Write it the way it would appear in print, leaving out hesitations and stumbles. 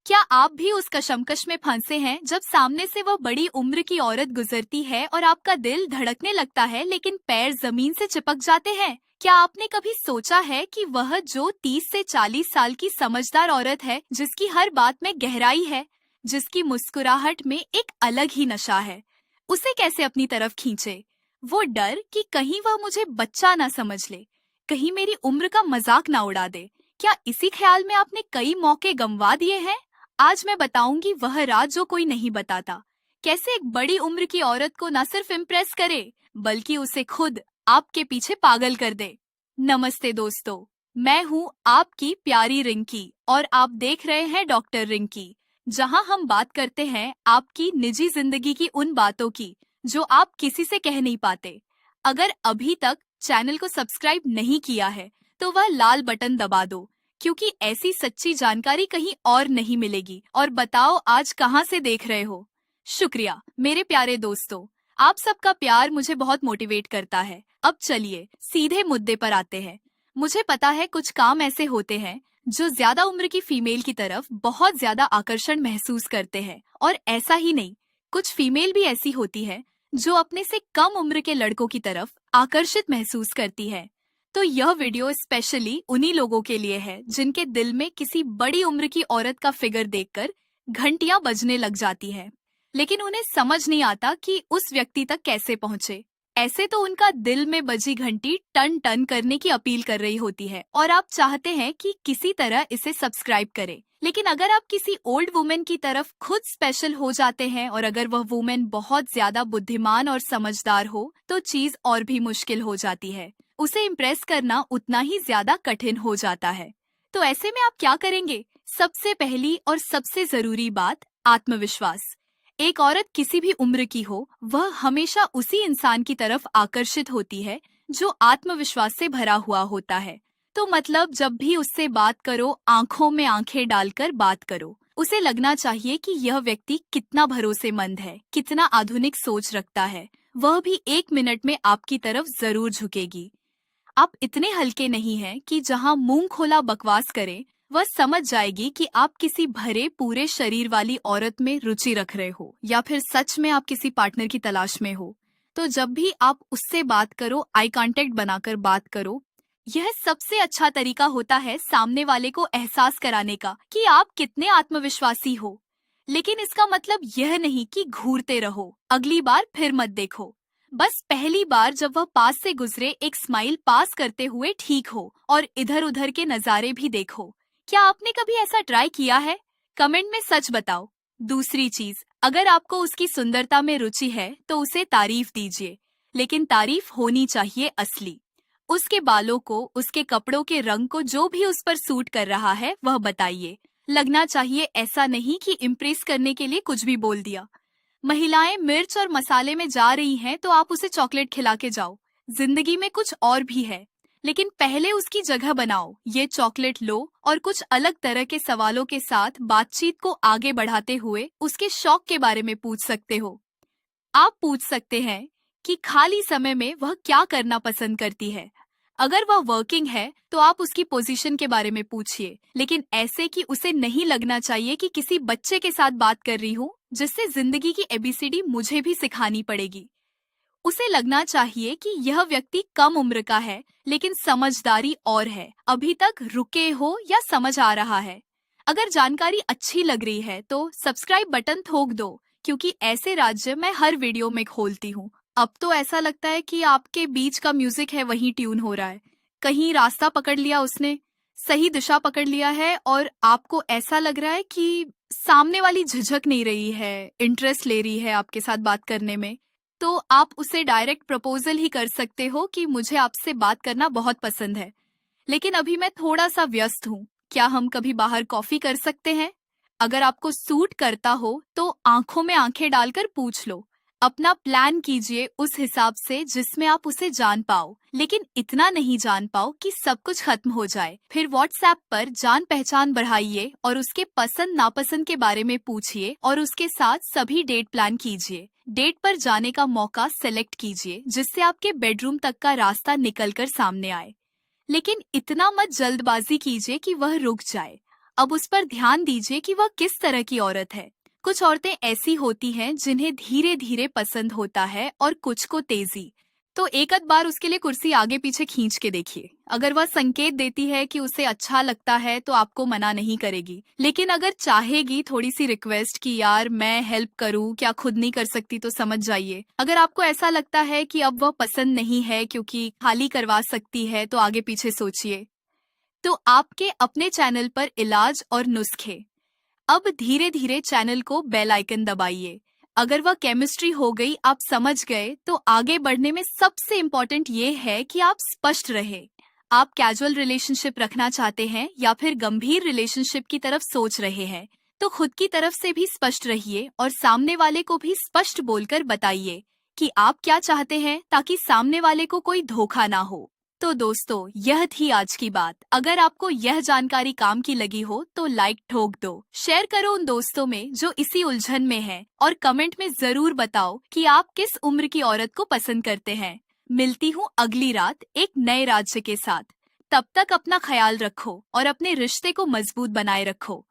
क्या आप भी उस कशमकश में फंसे हैं जब सामने से वह बड़ी उम्र की औरत गुजरती है और आपका दिल धड़कने लगता है लेकिन पैर जमीन से चिपक जाते हैं? क्या आपने कभी सोचा है कि वह जो 30 से 40 साल की समझदार औरत है, जिसकी हर बात में गहराई है, जिसकी मुस्कुराहट में एक अलग ही नशा है, उसे कैसे अपनी तरफ खींचे? वो डर कि कहीं वह मुझे बच्चा ना समझ ले, कहीं मेरी उम्र का मजाक ना उड़ा दे। क्या इसी ख्याल में आपने कई मौके गंवा दिए हैं? आज मैं बताऊंगी वह राज जो कोई नहीं बताता। कैसे एक बड़ी उम्र की औरत को न सिर्फ इम्प्रेस करे, बल्कि उसे खुद आपके पीछे पागल कर दे। नमस्ते दोस्तों, मैं हूँ आपकी प्यारी रिंकी और आप देख रहे हैं डॉक्टर रिंकी, जहाँ हम बात करते हैं आपकी निजी जिंदगी की उन बातों की जो आप किसी से कह नहीं पाते। अगर अभी तक चैनल को सब्सक्राइब नहीं किया है तो वह लाल बटन दबा दो, क्योंकि ऐसी सच्ची जानकारी कहीं और नहीं मिलेगी। और बताओ आज कहाँ से देख रहे हो? शुक्रिया मेरे प्यारे दोस्तों, आप सबका प्यार मुझे बहुत मोटिवेट करता है। अब चलिए सीधे मुद्दे पर आते हैं। मुझे पता है कुछ काम ऐसे होते हैं जो ज्यादा उम्र की फीमेल की तरफ बहुत ज्यादा आकर्षण महसूस करते हैं, और ऐसा ही नहीं, कुछ फीमेल भी ऐसी होती है जो अपने से कम उम्र के लड़कों की तरफ आकर्षित महसूस करती है। तो यह वीडियो स्पेशली उन्हीं लोगों के लिए है जिनके दिल में किसी बड़ी उम्र की औरत का फिगर देखकर घंटियां बजने लग जाती है, लेकिन उन्हें समझ नहीं आता कि उस व्यक्ति तक कैसे पहुंचे। ऐसे तो उनका दिल में बजी घंटी टन टन करने की अपील कर रही होती है और आप चाहते हैं कि किसी तरह इसे सब्सक्राइब करें। लेकिन अगर आप किसी ओल्ड वुमेन की तरफ खुद स्पेशल हो जाते हैं और अगर वह वुमेन बहुत ज्यादा बुद्धिमान और समझदार हो तो चीज और भी मुश्किल हो जाती है। उसे इम्प्रेस करना उतना ही ज्यादा कठिन हो जाता है। तो ऐसे में आप क्या करेंगे? सबसे पहली और सबसे जरूरी बात, आत्मविश्वास। एक औरत किसी भी उम्र की हो, वह हमेशा उसी इंसान की तरफ आकर्षित होती है जो आत्मविश्वास से भरा हुआ होता है। तो मतलब जब भी उससे बात करो, आंखों में आंखें डालकर बात करो। उसे लगना चाहिए कि यह व्यक्ति कितना भरोसेमंद है, कितना आधुनिक सोच रखता है। वह भी 1 मिनट में आपकी तरफ जरूर झुकेगी। आप इतने हल्के नहीं हैं कि जहां मुंह खोला बकवास करें, वह समझ जाएगी कि आप किसी भरे पूरे शरीर वाली औरत में रुचि रख रहे हो या फिर सच में आप किसी पार्टनर की तलाश में हो। तो जब भी आप उससे बात करो, आई कांटेक्ट बनाकर बात करो। यह सबसे अच्छा तरीका होता है सामने वाले को एहसास कराने का कि आप कितने आत्मविश्वासी हो। लेकिन इसका मतलब यह नहीं कि घूरते रहो, अगली बार फिर मत देखो। बस पहली बार जब वह पास से गुजरे एक स्माइल पास करते हुए ठीक हो और इधर उधर के नजारे भी देखो। क्या आपने कभी ऐसा ट्राई किया है? कमेंट में सच बताओ। दूसरी चीज, अगर आपको उसकी सुंदरता में रुचि है तो उसे तारीफ दीजिए, लेकिन तारीफ होनी चाहिए असली। उसके बालों को, उसके कपड़ों के रंग को, जो भी उस पर सूट कर रहा है वह बताइए। लगना चाहिए ऐसा नहीं कि इम्प्रेस करने के लिए कुछ भी बोल दिया। महिलाएं मिर्च और मसाले में जा रही हैं तो आप उसे चॉकलेट खिला के जाओ। जिंदगी में कुछ और भी है, लेकिन पहले उसकी जगह बनाओ। ये चॉकलेट लो और कुछ अलग तरह के सवालों के साथ बातचीत को आगे बढ़ाते हुए उसके शौक के बारे में पूछ सकते हो। आप पूछ सकते हैं कि खाली समय में वह क्या करना पसंद करती है। अगर वह वर्किंग है तो आप उसकी पोजीशन के बारे में पूछिए, लेकिन ऐसे कि उसे नहीं लगना चाहिए कि किसी बच्चे के साथ बात कर रही हूँ जिससे जिंदगी की एबीसीडी मुझे भी सिखानी पड़ेगी। उसे लगना चाहिए कि यह व्यक्ति कम उम्र का है लेकिन समझदारी और है, अभी तक रुके हो या समझ आ रहा है। अगर जानकारी अच्छी लग रही है तो सब्सक्राइब बटन ठोक दो, क्योंकि ऐसे राज्य मैं हर वीडियो में खोलती हूँ। अब तो ऐसा लगता है कि आपके बीच का म्यूजिक है वही ट्यून हो रहा है। कहीं रास्ता पकड़ लिया उसने, सही दिशा पकड़ लिया है और आपको ऐसा लग रहा है कि सामने वाली झिझक नहीं रही है, इंटरेस्ट ले रही है आपके साथ बात करने में। तो आप उसे डायरेक्ट प्रपोजल ही कर सकते हो कि मुझे आपसे बात करना बहुत पसंद है, लेकिन अभी मैं थोड़ा सा व्यस्त हूँ। क्या हम कभी बाहर कॉफी कर सकते हैं? अगर आपको सूट करता हो तो आंखों में आंखें डालकर पूछ लो। अपना प्लान कीजिए उस हिसाब से जिसमें आप उसे जान पाओ, लेकिन इतना नहीं जान पाओ कि सब कुछ खत्म हो जाए। फिर व्हाट्सएप पर जान पहचान बढ़ाइए और उसके पसंद नापसंद के बारे में पूछिए और उसके साथ सभी डेट प्लान कीजिए। डेट पर जाने का मौका सेलेक्ट कीजिए जिससे आपके बेडरूम तक का रास्ता निकलकर सामने आए। लेकिन इतना मत जल्दबाजी कीजिए कि वह रुक जाए। अब उस पर ध्यान दीजिए कि वह किस तरह की औरत है। कुछ औरतें ऐसी होती हैं जिन्हें धीरे धीरे पसंद होता है और कुछ को तेजी। तो एक आध बार उसके लिए कुर्सी आगे पीछे खींच के देखिए। अगर वह संकेत देती है कि उसे अच्छा लगता है तो आपको मना नहीं करेगी, लेकिन अगर चाहेगी थोड़ी सी रिक्वेस्ट कि यार मैं हेल्प करूं, क्या खुद नहीं कर सकती, तो समझ जाइए। अगर आपको ऐसा लगता है कि अब वह पसंद नहीं है क्योंकि खाली करवा सकती है, तो आगे पीछे सोचिए। तो आपके अपने चैनल पर इलाज और नुस्खे। अब धीरे धीरे चैनल को बेल आइकन दबाइए। अगर वह केमिस्ट्री हो गई, आप समझ गए, तो आगे बढ़ने में सबसे इम्पोर्टेंट ये है कि आप स्पष्ट रहे। आप कैजुअल रिलेशनशिप रखना चाहते हैं या फिर गंभीर रिलेशनशिप की तरफ सोच रहे हैं, तो खुद की तरफ से भी स्पष्ट रहिए और सामने वाले को भी स्पष्ट बोलकर बताइए कि आप क्या चाहते हैं, ताकि सामने वाले को कोई धोखा ना हो। तो दोस्तों, यह थी आज की बात। अगर आपको यह जानकारी काम की लगी हो तो लाइक ठोक दो, शेयर करो उन दोस्तों में जो इसी उलझन में हैं, और कमेंट में जरूर बताओ कि आप किस उम्र की औरत को पसंद करते हैं। मिलती हूँ अगली रात एक नए राज्य के साथ। तब तक अपना ख्याल रखो और अपने रिश्ते को मजबूत बनाए रखो।